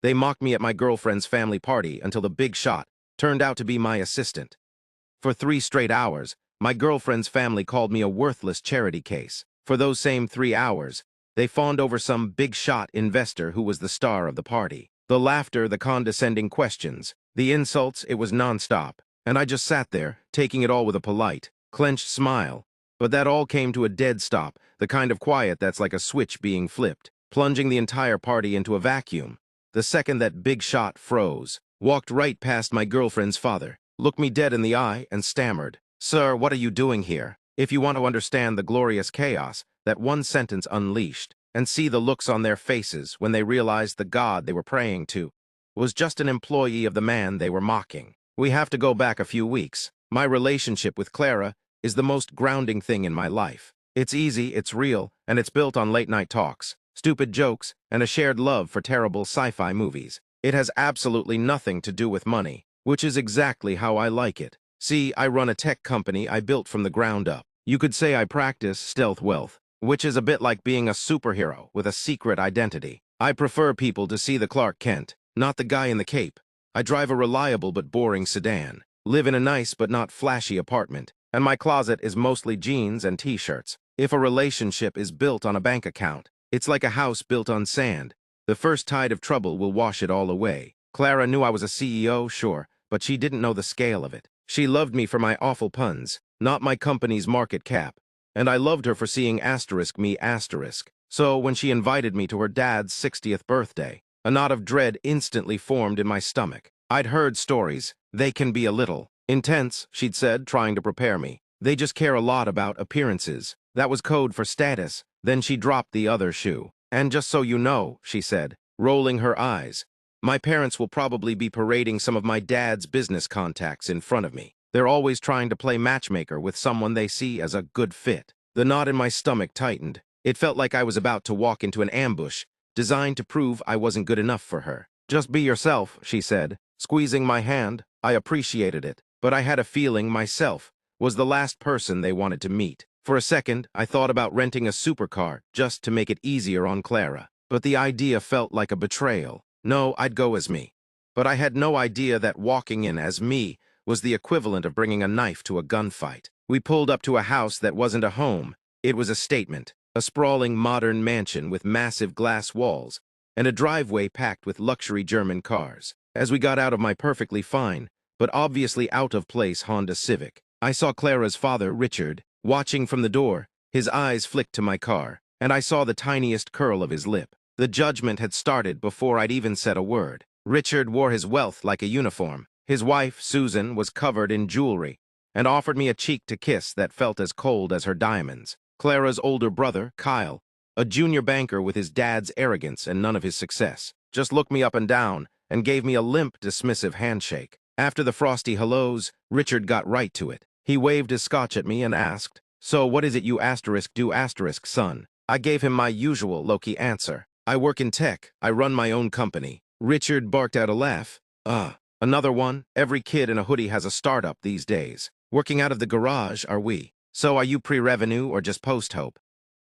They mocked me at my girlfriend's family party until the big shot turned out to be my assistant. For 3 straight hours, my girlfriend's family called me a worthless charity case. For those same 3 hours, they fawned over some big shot investor who was the star of the party. The laughter, the condescending questions, the insults, it was nonstop. And I just sat there, taking it all with a polite, clenched smile. But that all came to a dead stop, the kind of quiet that's like a switch being flipped, plunging the entire party into a vacuum. The second that big shot froze, walked right past my girlfriend's father, looked me dead in the eye, and stammered, "Sir, what are you doing here?" If you want to understand the glorious chaos that one sentence unleashed, and see the looks on their faces when they realized the God they were praying to was just an employee of the man they were mocking. We have to go back a few weeks. My relationship with Clara is the most grounding thing in my life. It's easy, it's real, and it's built on late-night talks, stupid jokes, and a shared love for terrible sci-fi movies. It has absolutely nothing to do with money, which is exactly how I like it. See, I run a tech company I built from the ground up. You could say I practice stealth wealth, which is a bit like being a superhero with a secret identity. I prefer people to see the Clark Kent, not the guy in the cape. I drive a reliable but boring sedan, live in a nice but not flashy apartment, and my closet is mostly jeans and t-shirts. If a relationship is built on a bank account, it's like a house built on sand. The first tide of trouble will wash it all away. Clara knew I was a CEO, sure, but she didn't know the scale of it. She loved me for my awful puns, not my company's market cap. And I loved her for seeing *me**. So when she invited me to her dad's 60th birthday, a knot of dread instantly formed in my stomach. I'd heard stories. They can be a little intense, she'd said, trying to prepare me. They just care a lot about appearances. That was code for status. Then she dropped the other shoe. And just so you know, she said, rolling her eyes, my parents will probably be parading some of my dad's business contacts in front of me. They're always trying to play matchmaker with someone they see as a good fit. The knot in my stomach tightened. It felt like I was about to walk into an ambush, designed to prove I wasn't good enough for her. Just be yourself, she said, squeezing my hand. I appreciated it, but I had a feeling myself was the last person they wanted to meet. For a second, I thought about renting a supercar just to make it easier on Clara, but the idea felt like a betrayal. No, I'd go as me. But I had no idea that walking in as me was the equivalent of bringing a knife to a gunfight. We pulled up to a house that wasn't a home. It was a statement, a sprawling modern mansion with massive glass walls and a driveway packed with luxury German cars. As we got out of my perfectly fine, but obviously out-of-place Honda Civic, I saw Clara's father, Richard, watching from the door. His eyes flicked to my car, and I saw the tiniest curl of his lip. The judgment had started before I'd even said a word. Richard wore his wealth like a uniform. His wife, Susan, was covered in jewelry and offered me a cheek to kiss that felt as cold as her diamonds. Clara's older brother, Kyle, a junior banker with his dad's arrogance and none of his success, just looked me up and down and gave me a limp, dismissive handshake. After the frosty hellos, Richard got right to it. He waved his scotch at me and asked, "So what is it you do, son?" I gave him my usual low-key answer. "I work in tech. I run my own company." Richard barked out a laugh. Another one? Every kid in a hoodie has a startup these days. Working out of the garage, are we? So are you pre-revenue or just post-hope?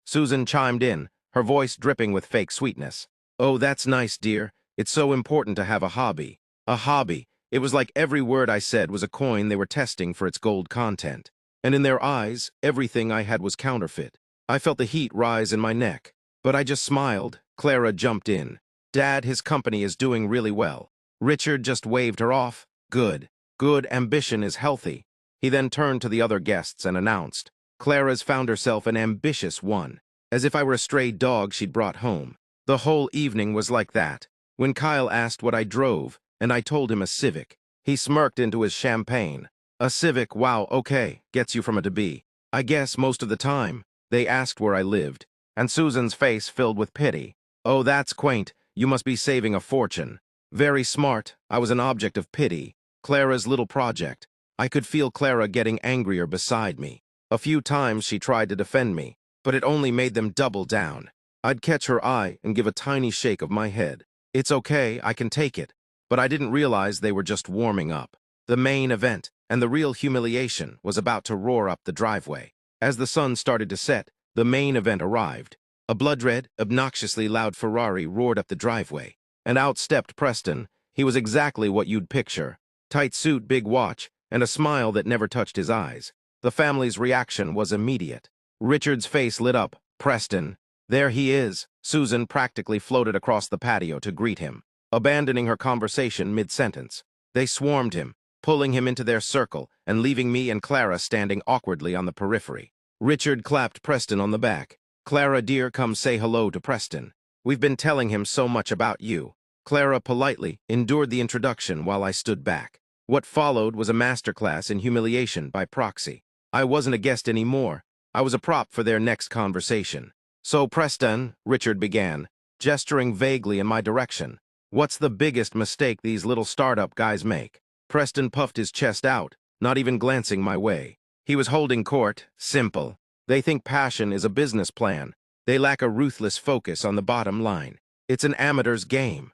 Susan chimed in, her voice dripping with fake sweetness. "Oh, that's nice, dear. It's so important to have a hobby." A hobby. It was like every word I said was a coin they were testing for its gold content. And in their eyes, everything I had was counterfeit. I felt the heat rise in my neck. But I just smiled. Clara jumped in. "Dad, his company is doing really well." Richard just waved her off. Good. Good ambition is healthy. He then turned to the other guests and announced, "Clara's found herself an ambitious one," as if I were a stray dog she'd brought home. The whole evening was like that. When Kyle asked what I drove, and I told him a Civic, he smirked into his champagne. "A Civic, wow, okay, gets you from A to B. I guess most of the time." They asked where I lived, and Susan's face filled with pity. "Oh, that's quaint. You must be saving a fortune." Very smart. I was an object of pity. Clara's little project. I could feel Clara getting angrier beside me. A few times she tried to defend me, but it only made them double down. I'd catch her eye and give a tiny shake of my head. "It's okay, I can take it." But I didn't realize they were just warming up. The main event, and the real humiliation, was about to roar up the driveway. As the sun started to set, the main event arrived. A blood-red, obnoxiously loud Ferrari roared up the driveway, and out stepped Preston. He was exactly what you'd picture. Tight suit, big watch, and a smile that never touched his eyes. The family's reaction was immediate. Richard's face lit up. Preston. There he is. Susan practically floated across the patio to greet him, abandoning her conversation mid-sentence. They swarmed him, pulling him into their circle and leaving me and Clara standing awkwardly on the periphery. Richard clapped Preston on the back. "Clara, dear, come say hello to Preston. We've been telling him so much about you." Clara politely endured the introduction while I stood back. What followed was a masterclass in humiliation by proxy. I wasn't a guest anymore. I was a prop for their next conversation. "So, Preston," Richard began, gesturing vaguely in my direction, "what's the biggest mistake these little startup guys make?" Preston puffed his chest out, not even glancing my way. He was holding court. "Simple. They think passion is a business plan. They lack a ruthless focus on the bottom line. It's an amateur's game."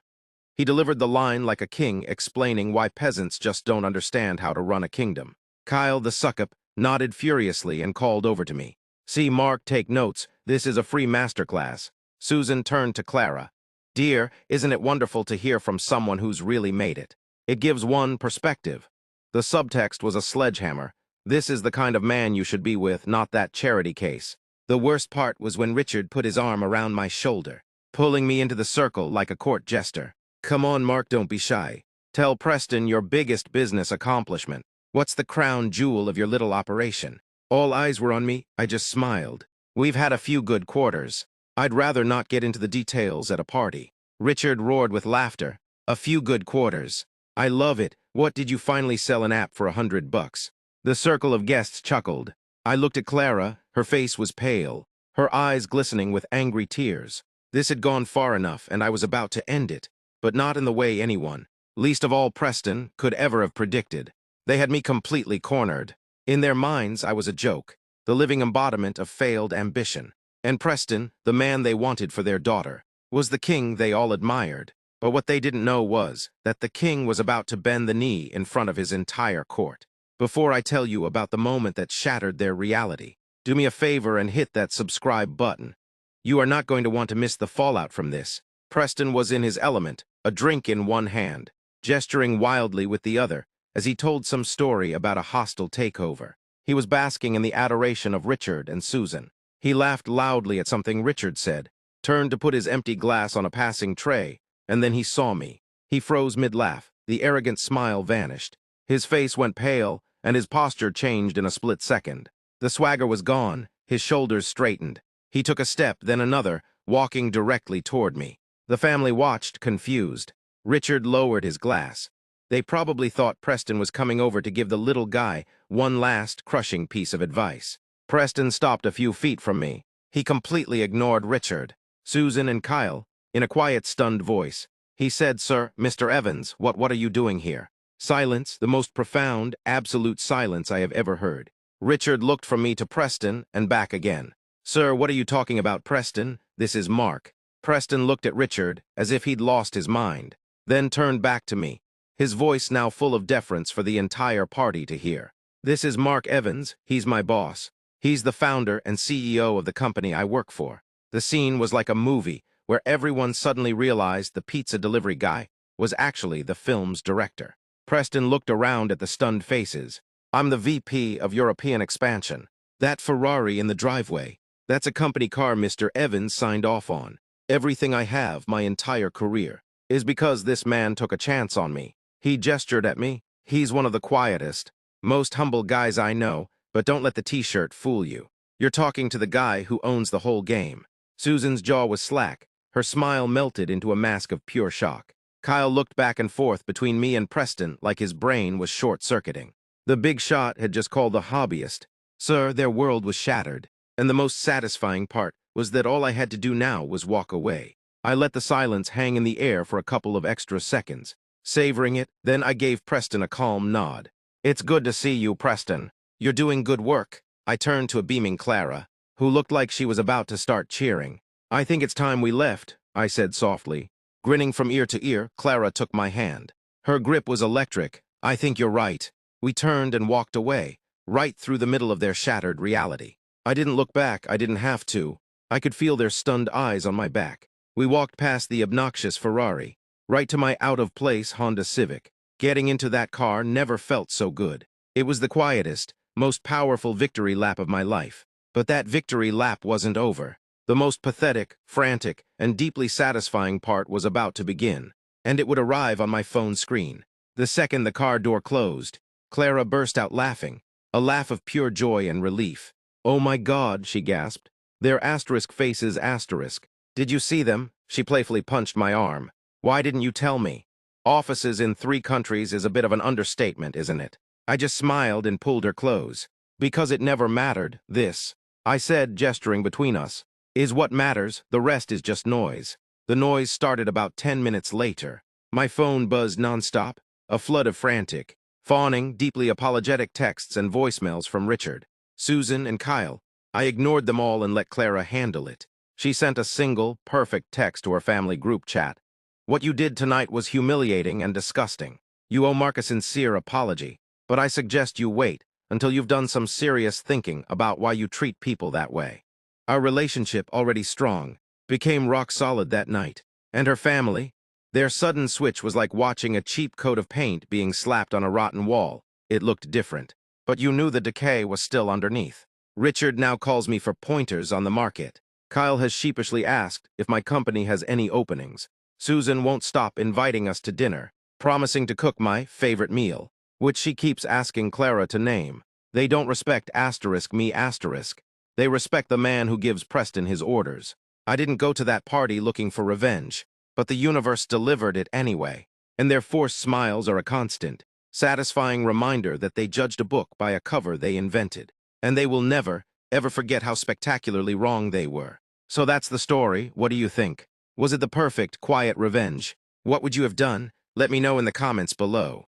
He delivered the line like a king, explaining why peasants just don't understand how to run a kingdom. Kyle, the suckup, nodded furiously and called over to me. "See, Mark, take notes. This is a free masterclass." Susan turned to Clara. "Dear, isn't it wonderful to hear from someone who's really made it? It gives one perspective." The subtext was a sledgehammer. This is the kind of man you should be with, not that charity case. The worst part was when Richard put his arm around my shoulder, pulling me into the circle like a court jester. "Come on, Mark, don't be shy. Tell Preston your biggest business accomplishment. What's the crown jewel of your little operation?" All eyes were on me. I just smiled. "We've had a few good quarters. I'd rather not get into the details at a party." Richard roared with laughter. "A few good quarters. I love it. What did you finally sell an app for $100? The circle of guests chuckled. I looked at Clara. Her face was pale, her eyes glistening with angry tears. This had gone far enough, and I was about to end it, but not in the way anyone, least of all Preston, could ever have predicted. They had me completely cornered. In their minds, I was a joke, the living embodiment of failed ambition. And Preston, the man they wanted for their daughter, was the king they all admired. But what they didn't know was that the king was about to bend the knee in front of his entire court. Before I tell you about the moment that shattered their reality, do me a favor and hit that subscribe button. You are not going to want to miss the fallout from this. Preston was in his element, a drink in one hand, gesturing wildly with the other, as he told some story about a hostile takeover. He was basking in the adoration of Richard and Susan. He laughed loudly at something Richard said, turned to put his empty glass on a passing tray, and then he saw me. He froze mid-laugh. The arrogant smile vanished. His face went pale, and his posture changed in a split second. The swagger was gone. His shoulders straightened. He took a step, then another, walking directly toward me. The family watched, confused. Richard lowered his glass. They probably thought Preston was coming over to give the little guy one last crushing piece of advice. Preston stopped a few feet from me. He completely ignored Richard, Susan, and Kyle. In a quiet, stunned voice, he said, "Sir, Mr. Evans, what are you doing here?" Silence, the most profound, absolute silence I have ever heard. Richard looked from me to Preston and back again. "Sir, what are you talking about, Preston? This is Mark." Preston looked at Richard as if he'd lost his mind, then turned back to me, his voice now full of deference for the entire party to hear. "This is Mark Evans. He's my boss. He's the founder and CEO of the company I work for." The scene was like a movie where everyone suddenly realized the pizza delivery guy was actually the film's director. Preston looked around at the stunned faces. "I'm the VP of European expansion. That Ferrari in the driveway, that's a company car Mr. Evans signed off on. Everything I have, my entire career, is because this man took a chance on me." He gestured at me. "He's one of the quietest, most humble guys I know, but don't let the t-shirt fool you. You're talking to the guy who owns the whole game." Susan's jaw was slack. Her smile melted into a mask of pure shock. Kyle looked back and forth between me and Preston like his brain was short-circuiting. The big shot had just called the hobbyist. Sir, their world was shattered, and the most satisfying part was that all I had to do now was walk away. I let the silence hang in the air for a couple of extra seconds, savoring it, then I gave Preston a calm nod. "It's good to see you, Preston. You're doing good work." I turned to a beaming Clara, who looked like she was about to start cheering. "I think it's time we left," I said softly. Grinning from ear to ear, Clara took my hand. Her grip was electric. "I think you're right." We turned and walked away, right through the middle of their shattered reality. I didn't look back. I didn't have to. I could feel their stunned eyes on my back. We walked past the obnoxious Ferrari. right to my out-of-place Honda Civic. Getting into that car never felt so good. It was the quietest, most powerful victory lap of my life. But that victory lap wasn't over. The most pathetic, frantic, and deeply satisfying part was about to begin, and it would arrive on my phone screen. The second the car door closed, Clara burst out laughing, a laugh of pure joy and relief. "Oh my God," she gasped. "They're asterisk faces asterisk. Did you see them?" She playfully punched my arm. "Why didn't you tell me? Offices in 3 countries is a bit of an understatement, isn't it?" I just smiled and pulled her close. "Because it never mattered, this," I said, gesturing between us, "is what matters, the rest is just noise." The noise started about 10 minutes later. My phone buzzed nonstop, a flood of frantic, fawning, deeply apologetic texts and voicemails from Richard, Susan, and Kyle. I ignored them all and let Clara handle it. She sent a single, perfect text to her family group chat. "What you did tonight was humiliating and disgusting. You owe Mark a sincere apology, but I suggest you wait until you've done some serious thinking about why you treat people that way." Our relationship, already strong, became rock solid that night, and her family, their sudden switch was like watching a cheap coat of paint being slapped on a rotten wall. It looked different, but you knew the decay was still underneath. Richard now calls me for pointers on the market. Kyle has sheepishly asked if my company has any openings. Susan won't stop inviting us to dinner, promising to cook my favorite meal, which she keeps asking Clara to name. They don't respect asterisk me asterisk. They respect the man who gives Preston his orders. I didn't go to that party looking for revenge, but the universe delivered it anyway, and their forced smiles are a constant, satisfying reminder that they judged a book by a cover they invented, and they will never, ever forget how spectacularly wrong they were. So that's the story. What do you think? Was it the perfect, quiet revenge? What would you have done? Let me know in the comments below.